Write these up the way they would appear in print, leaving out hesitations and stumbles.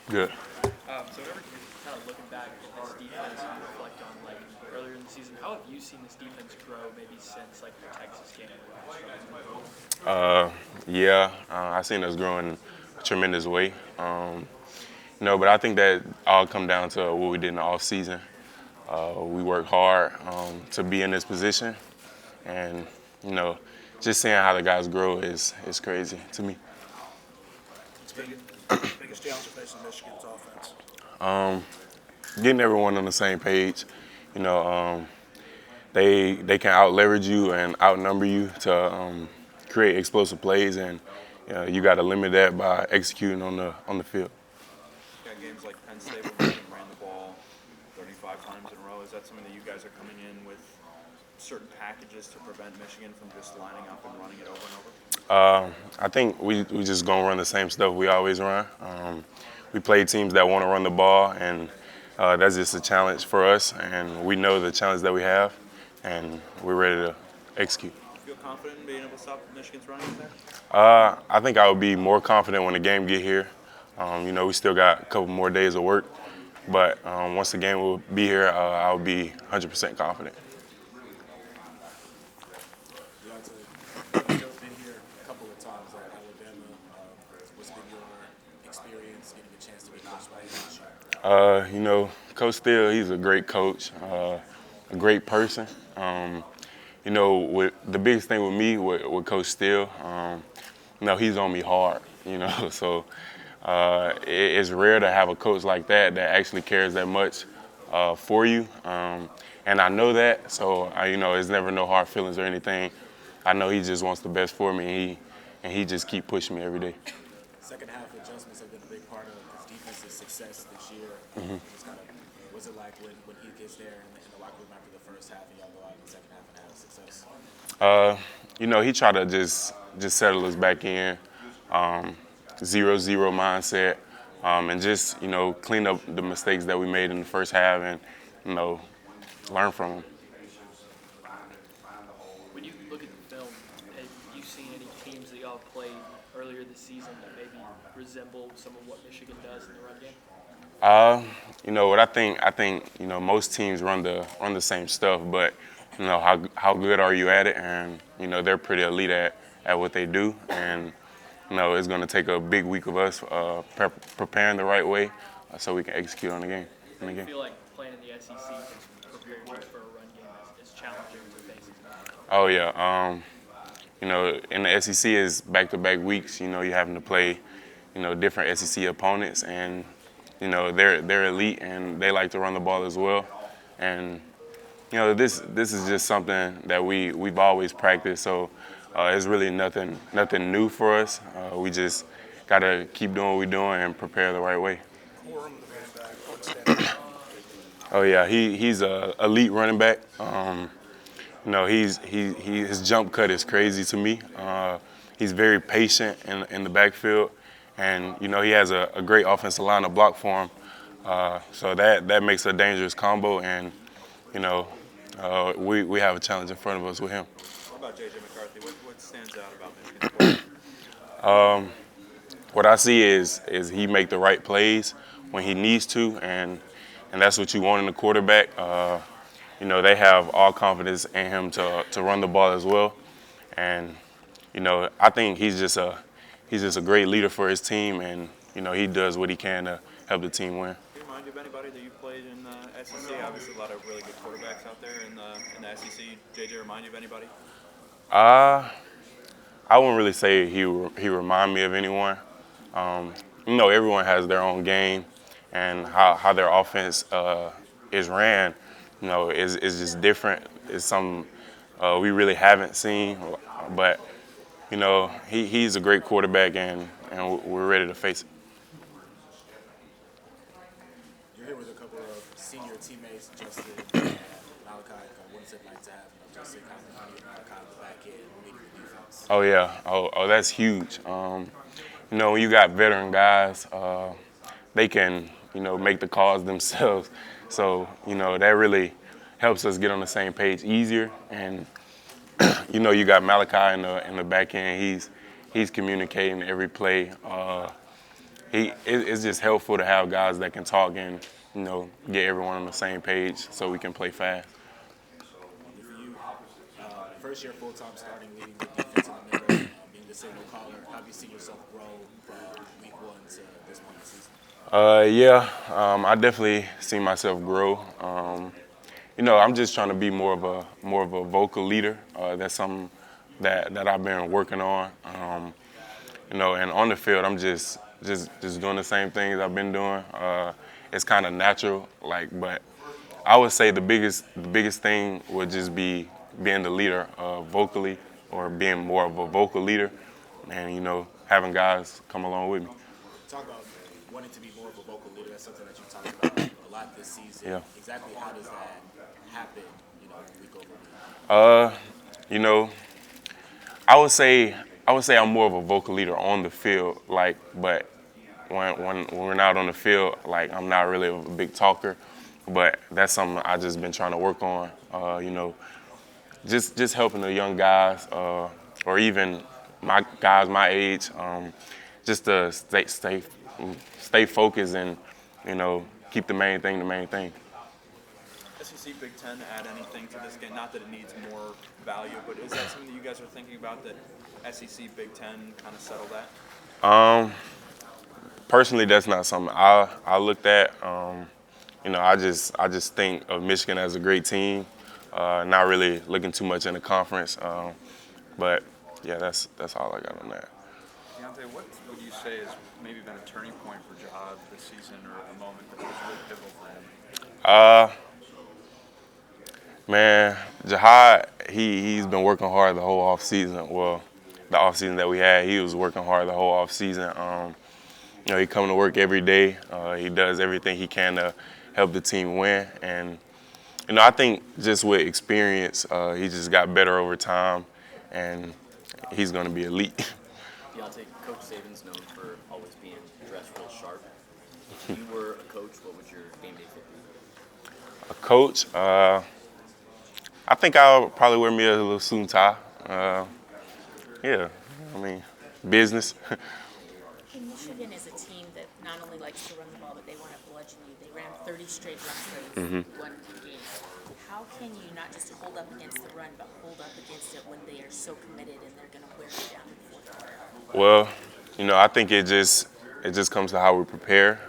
Good. So whenever you're kind of looking back at this defense and reflect on like earlier in the season, how have you seen this defense grow maybe since like the Texas game? Yeah, I seen us grow in a tremendous way. But I think that all come down to what we did in the off season. We worked hard to be in this position, and you know, just seeing how the guys grow is crazy to me. Biggest challenge facing Michigan's offense? Getting everyone on the same page. You know, they can out leverage you and outnumber you to create explosive plays, and you got to limit that by executing on the field. Got games like Penn State where Michigan ran the ball 35 times in a row. Is that something that you guys are coming in with certain packages to prevent Michigan from just lining up and running it over and over? I think we just gonna run the same stuff we always run. We play teams that want to run the ball, and that's just a challenge for us. And we know the challenge that we have, and we're ready to execute. Feel confident in being able to stop Michigan's running there? I think I would be more confident when the game get here. We still got a couple more days of work, but once the game will be here, I'll be 100% confident. Deontae, you've been here a couple of times at Alabama. What's been your experience getting a chance to be coached by him this year? Coach Steele, he's a great coach, a great person. The biggest thing with me, with Coach Steele, he's on me hard, so it's rare to have a coach like that actually cares that much for you. And I know that, so it's never no hard feelings or anything. I know he just wants the best for me, and he just keep pushing me every day. Second half adjustments have been a big part of his defense's success this year. What's it like when he gets there in the locker room after the first half and y'all go out in the second half and have success? He tried to just settle us back in, 0-0 mindset, and just clean up the mistakes that we made in the first half, and learn from them. When you look at the film, have you seen any teams that y'all played earlier this season that maybe resemble some of what Michigan does in the run game? What I think most teams run the same stuff, but how good are you at it? And they're pretty elite at what they do, and it's going to take a big week of us preparing the right way so we can execute on the game. Do you feel like playing in the SEC preparing you for a run game is challenging to face? Oh yeah, in the SEC is back-to-back weeks. You're having to play different SEC opponents, and they're elite and they like to run the ball as well. And this is just something that we've always practiced. So it's really nothing new for us. We just gotta keep doing what we're doing and prepare the right way. Oh yeah, he's a elite running back. His jump cut is crazy to me. He's very patient in the backfield, and he has a great offensive line to block for him. So that makes a dangerous combo, and we have a challenge in front of us with him. What about J.J. McCarthy? What stands out about Michigan's play? What I see is he make the right plays when he needs to, and that's what you want in a quarterback. They have all confidence in him to run the ball as well, and I think he's just a great leader for his team, and he does what he can to help the team win. Do you remind you of anybody that you played in the SEC? Obviously, a lot of really good quarterbacks out there in the SEC. J.J. remind you of anybody? I wouldn't really say he remind me of anyone. Everyone has their own game, and how their offense is ran, is just different. It's something we really haven't seen, but he's a great quarterback, and we're ready to face it. You're here with a couple of senior teammates, Justin and Malachi. What is it like to have Justin kind of get Malachi on the back end leading the defense? Oh yeah, oh that's huge. When you got veteran guys, they can make the calls themselves. So that really helps us get on the same page easier. And you got Malachi in the back end. He's communicating every play. it's just helpful to have guys that can talk and, get everyone on the same page so we can play fast. For you, first year full-time starting, leading the defense in the middle, being the signal caller, how have you seen yourself grow from week 1 to this point in the season? I definitely see myself grow. I'm just trying to be more of a vocal leader. That's something that I've been working on. And on the field, I'm just doing the same things I've been doing. It's kind of natural, but I would say the biggest thing would just be being the leader vocally, or being more of a vocal leader, and having guys come along with me. Talk about wanting to be more of a vocal leader. That's something that you talked about a lot this season. Yeah. Exactly how does that happen, week over week? I would say I'm more of a vocal leader on the field, but when we're not on the field, I'm not really a big talker, but that's something I just been trying to work on. Just helping the young guys, or even my guys my age, just to stay focused and keep the main thing the main thing. SEC Big Ten add anything to this game? Not that it needs more value, but is that something that you guys are thinking about, that SEC Big Ten kind of settle that? Personally, that's not something I looked at. I just think of Michigan as a great team. Not really looking too much in the conference, but yeah, that's all I got on that. Deontae, what would you say has maybe been a turning point for JaMarr this season, or a moment that was really pivotal for him? Man, JaMarr, he's been working hard the whole offseason. Well, the offseason that we had, he was working hard the whole offseason. He come to work every day. He does everything he can to help the team win. And, I think just with experience, he just got better over time, and he's going to be elite. Deontae, Coach Saban's known for always being dressed real sharp. If you were a coach, what would your game day fit be? A coach, I think I'll probably wear me a little suit and tie. Business. Michigan is a team that not only likes to run the ball, but they want to bludgeon you. They ran 30 straight run plays, one game. How can you not just hold up against the run, but hold up against it when they are so committed and they're going to wear you down in the fourth quarter? Well, I think it just comes to how we prepare.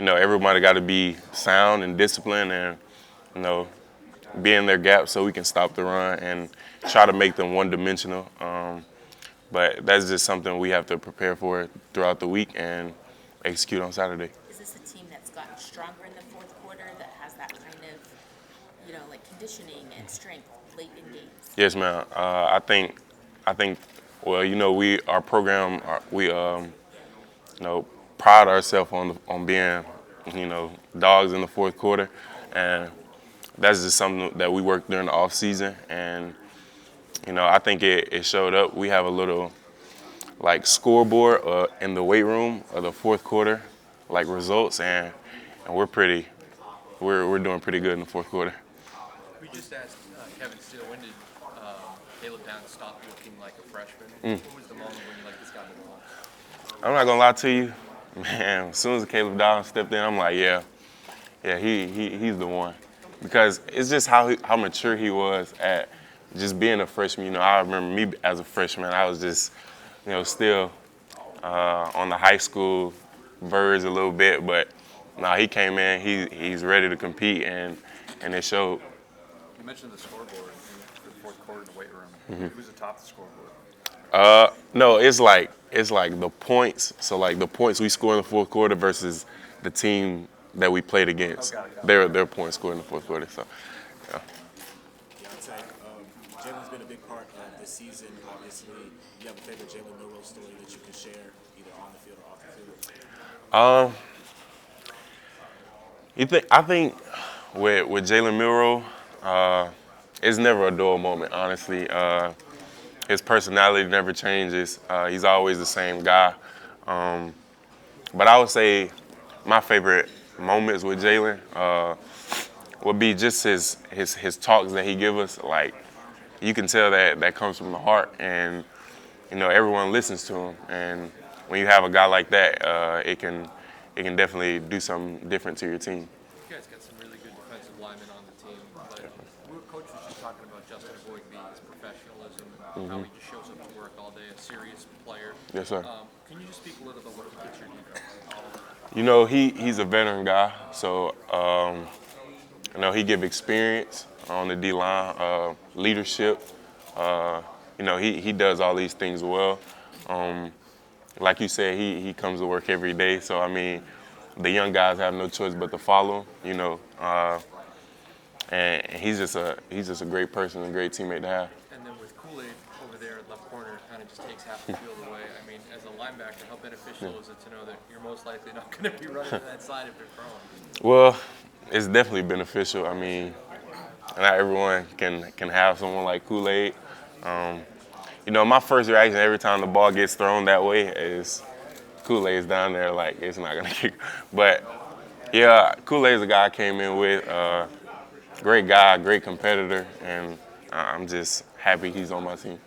Everybody got to be sound and disciplined, and be in their gap so we can stop the run and try to make them one-dimensional. But that's just something we have to prepare for throughout the week and execute on Saturday. Is this a team that's gotten stronger in the fourth quarter, that has that kind of, conditioning and strength late in games? Yes, ma'am. I think. Well, our program, we pride ourselves on being, dogs in the fourth quarter, and that's just something that we worked during the off season, and I think it showed up. We have a little scoreboard in the weight room of the fourth quarter, results, and we're doing pretty good in the fourth quarter. We just asked Kevin Steele, when did Caleb Downs stop looking like a freshman? What was the moment when you this guy to the I'm not gonna lie to you, man. As soon as Caleb Downs stepped in, I'm like, yeah, he's the one, because it's just how mature he was at just being a freshman. I remember me as a freshman, I was just, still on the high school verge a little bit, but now he came in, he's ready to compete, and it showed. You mentioned the scoreboard in the fourth quarter in the weight room. Who's atop the scoreboard? No, it's like the points. So the points we score in the fourth quarter versus the team that we played against. Their points scored in the fourth quarter. So, yeah. Deontae, Jalen's been a big part of this season. Obviously, you have a favorite Jalen Milroe story that you can share either on the field or off the field. I think with Jalen Milroe, it's never a dull moment, honestly. His personality never changes. He's always the same guy. But I would say my favorite moments with Jalen would be just his talks that he give us. You can tell that comes from the heart, and everyone listens to him. And when you have a guy like that, it can definitely do something different to your team. You guys got some really good defensive linemen on the team, but Coach was just talking about Justin Boygby, his professionalism, how he just shows up to work all day, a serious player. Yes, sir. Can you just speak a little bit what he gets your defense? You know, he's a veteran guy, so you know, he give experience on the D-line, leadership. You know, he does all these things well. Like you said, he comes to work every day, so I mean, the young guys have no choice but to follow him, you know. And he's just a great person, a great teammate to have. And then with KoolAid over there at left corner, kind of just takes half the field away. I mean, as a linebacker, how beneficial is it to know that you're most likely not going to be running to that side if they're throwing? Well, it's definitely beneficial. I mean, not everyone can have someone like KoolAid. You know, my first reaction every time the ball gets thrown that way is KoolAid's down there like it's not gonna kick. But yeah, KoolAid's a guy I came in with. Great guy, great competitor, and I'm just happy he's on my team.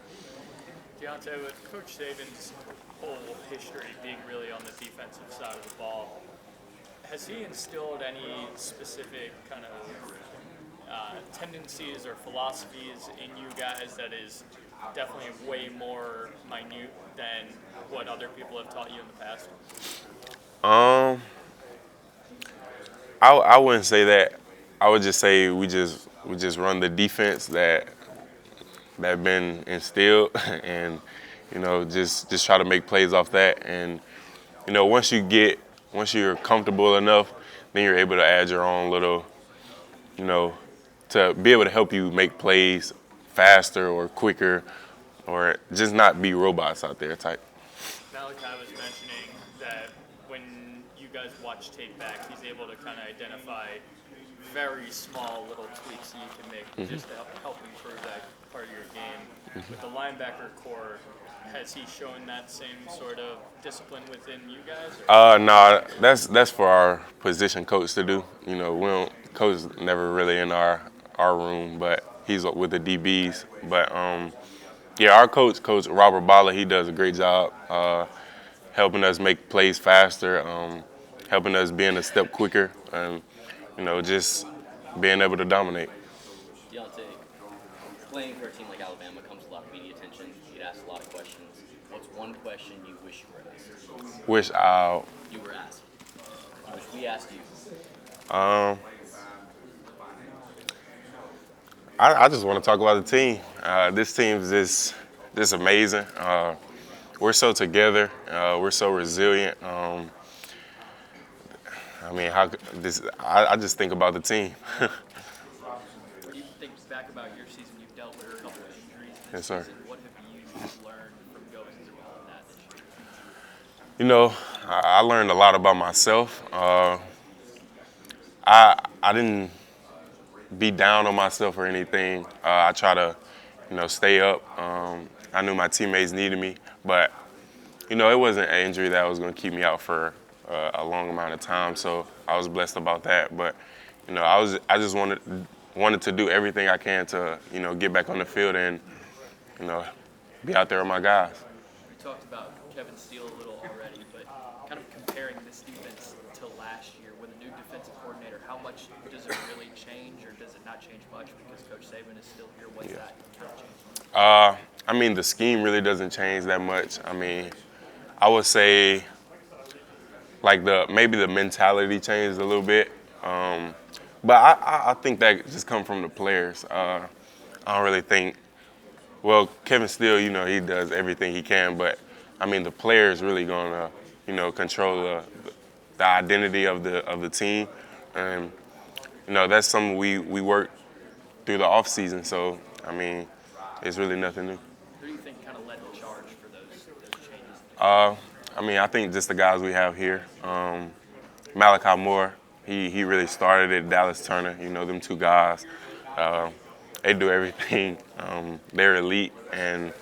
Deontae, with Coach Saban's whole history being really on the defensive side of the ball, has he instilled any specific kind of tendencies or philosophies in you guys that is definitely way more minute than what other people have taught you in the past? I wouldn't say that. I would just say we just run the defense that been instilled, and you know, just try to make plays off that. And you know, once you're comfortable enough, then you're able to add your own little, you know, to be able to help you make plays faster or quicker, or just not be robots out there type. Malachi was mentioning that when you guys watch tape back, he's able to kind of identify very small little tweaks you can make just to help improve that part of your game. With the linebacker core, has he shown that same sort of discipline within you guys? No, that's for our position coach to do. You know, coach is never really in our room, but he's with the DBs. But yeah, our coach Robert Balla, he does a great job helping us make plays faster, helping us being a step quicker, and you know, just being able to dominate. Deontae, playing for a team like Alabama comes with a lot of media attention. You get asked a lot of questions. What's one question you wish you were asked? You were asked. I wish we asked you. I just want to talk about the team. This team is just amazing. We're so together. We're so resilient. I mean, I just think about the team. You think back about your season, you've dealt with a couple of injuries this Yes, sir. season. What have you learned from going through all of that this year? You know, I learned a lot about myself. I didn't be down on myself or anything. I try to, you know, stay up. I knew my teammates needed me, but you know, it wasn't an injury that was going to keep me out for a long amount of time. So I was blessed about that. But you know, I just wanted to do everything I can to, you know, get back on the field and, you know, be out there with my guys. We talked about Kevin Steele a little already, but kind of comparing this defense to last year with a new defensive coordinator, how much does it really change, or does it not change much because Coach Saban is still here? What's that kind of change? I mean, the scheme really doesn't change that much. I mean, I would say like maybe the mentality changed a little bit. But I think that just come from the players. I don't really think, well, Kevin Steele, you know, he does everything he can, but I mean, the players really gonna, you know, control the identity of the team. And, you know, that's something we work through the off season. So, I mean, it's really nothing new. Who do you think kind of led the charge for those changes? I mean, I think just the guys we have here. Malachi Moore, he really started it. Dallas Turner, you know, them two guys. They do everything. They're elite, and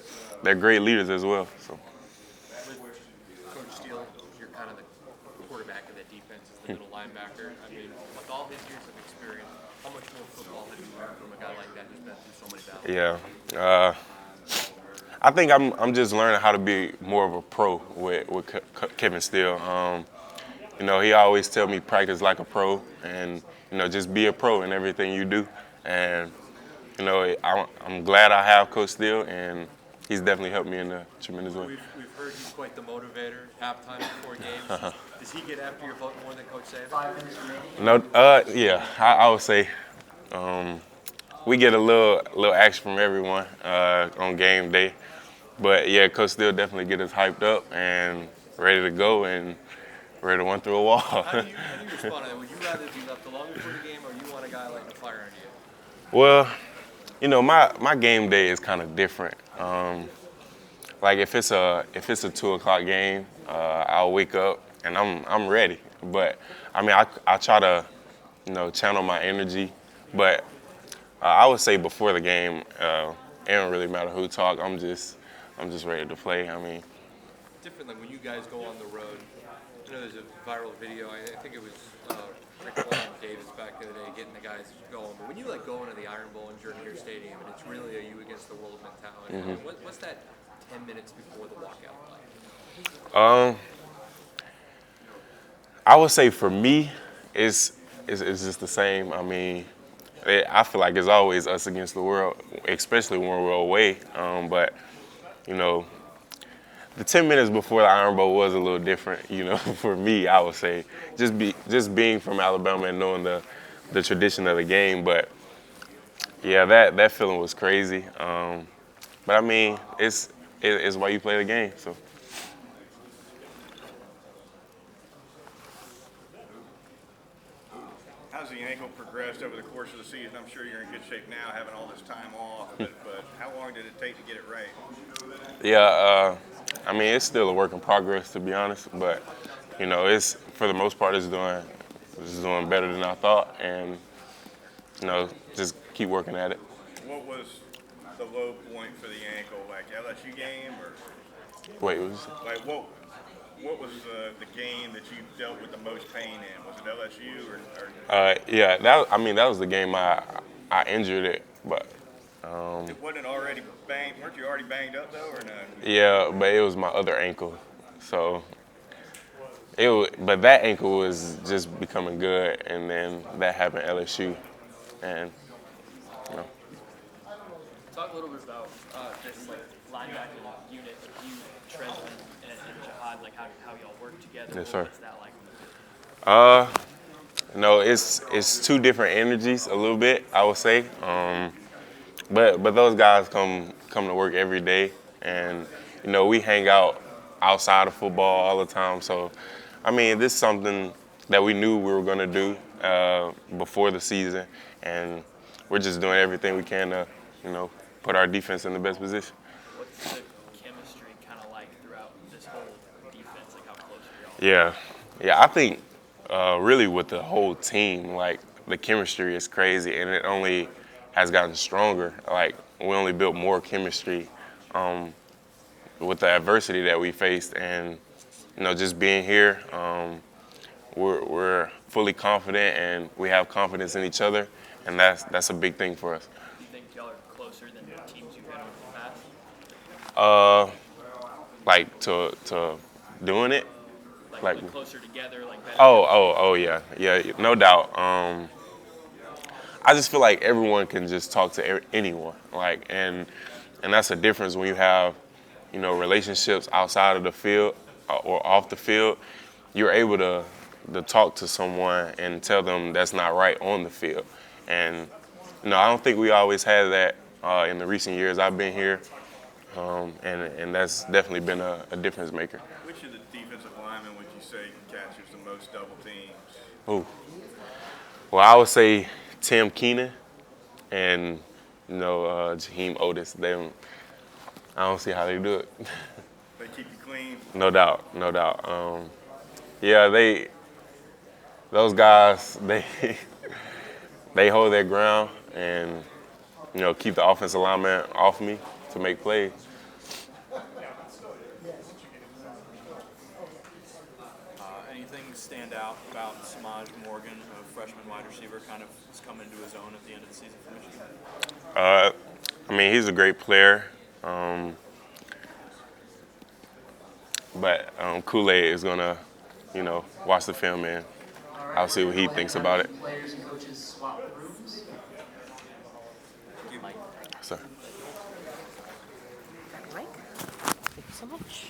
they're great leaders as well. So. Coach Steele, you're kind of the quarterback of that defense, as the middle linebacker. I mean, with all his years of experience, how much more football have you learned from a guy like that who's been through so many battles? Yeah. I think I'm just learning how to be more of a pro with Kevin Steele. You know, he always tell me practice like a pro, and you know, just be a pro in everything you do. And you know, I'm glad I have Coach Steele, and he's definitely helped me in a tremendous way. We've heard he's quite the motivator, halftime before games. Does he get after your vote more than Coach Saban? No, yeah, I would say we get a little action from everyone on game day, but yeah, Coach Steele definitely get us hyped up and ready to go and ready to run through a wall. How do you respond to that? Would you rather be left alone before the game, or you want a guy like a fire under you? Well, you know, my game day is kind of different. Like if it's a 2 o'clock game, I'll wake up and I'm ready. But I mean, I try to, you know, channel my energy. But I would say before the game, it don't really matter who talk. I'm just ready to play. I mean, Different like when you guys go on the road. I know there's a viral video. I think it was Rick William Davis back in the day getting the guys going. But when you like go into the Iron Bowl in Jordan Stadium and it's really a you against the world mentality, what's that 10 minutes before the walkout like? I would say for me, it's just the same. I mean, I feel like it's always us against the world, especially when we're away. But you know, the 10 minutes before the Iron Bowl was a little different. You know, for me, I would say just being from Alabama and knowing the tradition of the game. But yeah, that feeling was crazy. But I mean, it's why you play the game. So. How's the ankle progressed over the course of the season? I'm sure you're in good shape now, having all this time off. But how long did it take to get it right? Yeah, I mean, it's still a work in progress, to be honest. But you know, it's for the most part, it's doing better than I thought, and you know, just keep working at it. What was the low point for the ankle, like LSU game, or Wait, what was it? like what was the game that you dealt with the most pain in? Was it LSU or Yeah, that was the game I injured it, but it wasn't already banged? Weren't you already banged up though, or no? yeah, but it was my other ankle, so but that ankle was just becoming good, and then that happened at LSU, and you know. Talk a little bit about this like linebacking unit, you, Trent, and Jihad, like how y'all work together. Yes, sir. What's that like? No, it's two different energies a little bit, I would say. But those guys come to work every day, and you know, we hang out outside of football all the time. So, I mean, this is something that we knew we were gonna do before the season, and we're just doing everything we can to, you know, put our defense in the best position. What's the chemistry kind of like throughout this whole defense? Like how close are y'all? Yeah, I think really with the whole team, like the chemistry is crazy, and it only has gotten stronger. Like we only built more chemistry with the adversity that we faced, and you know, just being here, we're fully confident, and we have confidence in each other, and that's a big thing for us. Do you think y'all are closer than the teams you've had over the past? Like to doing it. Like closer together, like better. Oh yeah, no doubt. I just feel like everyone can just talk to anyone, like, and that's a difference when you have, you know, relationships outside of the field or off the field. You're able to talk to someone and tell them that's not right on the field, and you know, I don't think we always had that in the recent years I've been here, and that's definitely been a difference maker. Which of the defensive linemen would you say catches the most double teams? Ooh. Well, I would say Tim Keenan and, you know, Jaheim Otis. I don't see how they do it. They keep you clean? No doubt. Yeah, those guys, they hold their ground and, you know, keep the offensive lineman off me to make plays. Anything stand out about Samaj Morgan, a freshman wide receiver, kind of has come into his own at the end of the season for Michigan? I mean, he's a great player. But KoolAid is gonna, you know, watch the film and I'll see what he thinks about it. Players and coaches swap rooms. Sir. Mike, thank you so much.